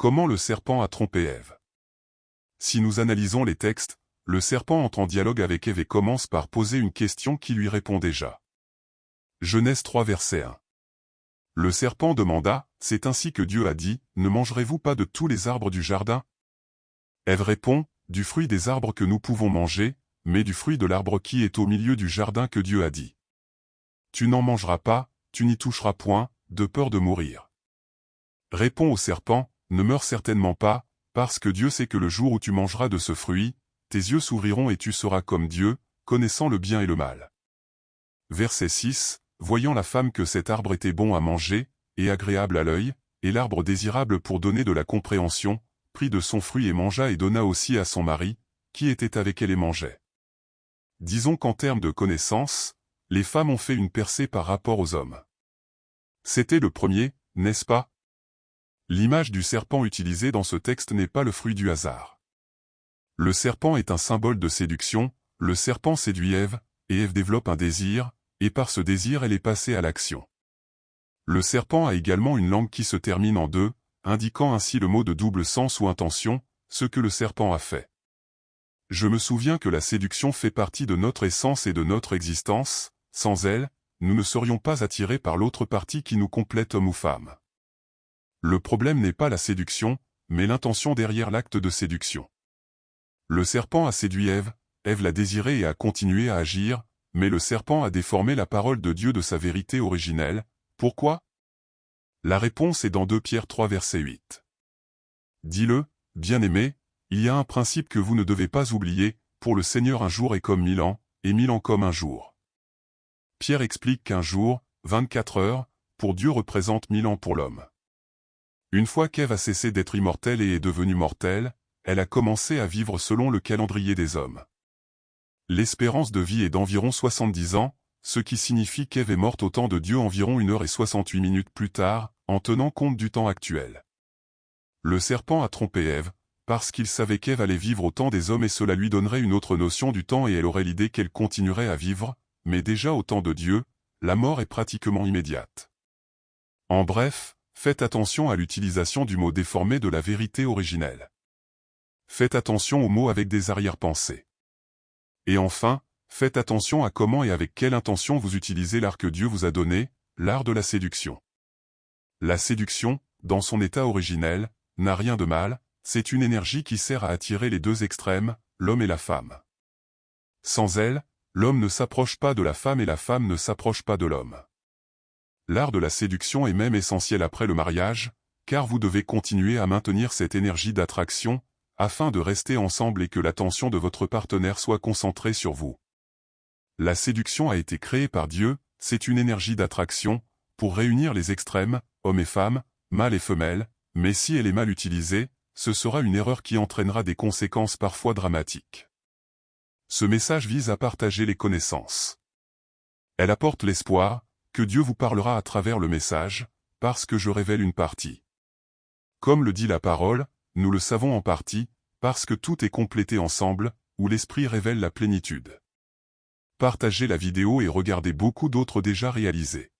Comment le serpent a trompé Ève? Si nous analysons les textes, le serpent entre en dialogue avec Ève et commence par poser une question qui lui répond déjà. Genèse 3 verset 1. Le serpent demanda, « C'est ainsi que Dieu a dit, ne mangerez-vous pas de tous les arbres du jardin ?» Ève répond, « Du fruit des arbres que nous pouvons manger, mais du fruit de l'arbre qui est au milieu du jardin que Dieu a dit. Tu n'en mangeras pas, tu n'y toucheras point, de peur de mourir. » Répond au serpent, « Ne meurs certainement pas, parce que Dieu sait que le jour où tu mangeras de ce fruit, tes yeux s'ouvriront et tu seras comme Dieu, connaissant le bien et le mal. » Verset 6, voyant la femme que cet arbre était bon à manger, et agréable à l'œil, et l'arbre désirable pour donner de la compréhension, prit de son fruit et mangea et donna aussi à son mari, qui était avec elle et mangeait. Disons qu'en termes de connaissance, les femmes ont fait une percée par rapport aux hommes. C'était le premier, n'est-ce pas? L'image du serpent utilisée dans ce texte n'est pas le fruit du hasard. Le serpent est un symbole de séduction, le serpent séduit Ève, et Ève développe un désir, et par ce désir elle est passée à l'action. Le serpent a également une langue qui se termine en deux, indiquant ainsi le mot de double sens ou intention, ce que le serpent a fait. Je me souviens que la séduction fait partie de notre essence et de notre existence, sans elle, nous ne serions pas attirés par l'autre partie qui nous complète homme ou femme. Le problème n'est pas la séduction, mais l'intention derrière l'acte de séduction. Le serpent a séduit Ève, Ève l'a désiré et a continué à agir, mais le serpent a déformé la parole de Dieu de sa vérité originelle. Pourquoi? La réponse est dans 2 Pierre 3 verset 8. Dis-le, bien-aimé, il y a un principe que vous ne devez pas oublier, pour le Seigneur un jour est comme 1000 ans, et 1000 ans comme un jour. Pierre explique qu'un jour, 24 heures, pour Dieu représente 1000 ans pour l'homme. Une fois qu'Ève a cessé d'être immortelle et est devenue mortelle, elle a commencé à vivre selon le calendrier des hommes. L'espérance de vie est d'environ 70 ans, ce qui signifie qu'Ève est morte au temps de Dieu environ 1h68 plus tard, en tenant compte du temps actuel. Le serpent a trompé Ève, parce qu'il savait qu'Ève allait vivre au temps des hommes et cela lui donnerait une autre notion du temps et elle aurait l'idée qu'elle continuerait à vivre, mais déjà au temps de Dieu, la mort est pratiquement immédiate. En bref, faites attention à l'utilisation du mot déformé de la vérité originelle. Faites attention aux mots avec des arrière-pensées. Et enfin, faites attention à comment et avec quelle intention vous utilisez l'art que Dieu vous a donné, l'art de la séduction. La séduction, dans son état originel, n'a rien de mal, c'est une énergie qui sert à attirer les deux extrêmes, l'homme et la femme. Sans elle, l'homme ne s'approche pas de la femme et la femme ne s'approche pas de l'homme. L'art de la séduction est même essentiel après le mariage, car vous devez continuer à maintenir cette énergie d'attraction, afin de rester ensemble et que l'attention de votre partenaire soit concentrée sur vous. La séduction a été créée par Dieu, c'est une énergie d'attraction, pour réunir les extrêmes, hommes et femmes, mâles et femelles, mais si elle est mal utilisée, ce sera une erreur qui entraînera des conséquences parfois dramatiques. Ce message vise à partager les connaissances. Elle apporte l'espoir, que Dieu vous parlera à travers le message, parce que je révèle une partie. Comme le dit la parole, nous le savons en partie, parce que tout est complété ensemble, où l'Esprit révèle la plénitude. Partagez la vidéo et regardez beaucoup d'autres déjà réalisées.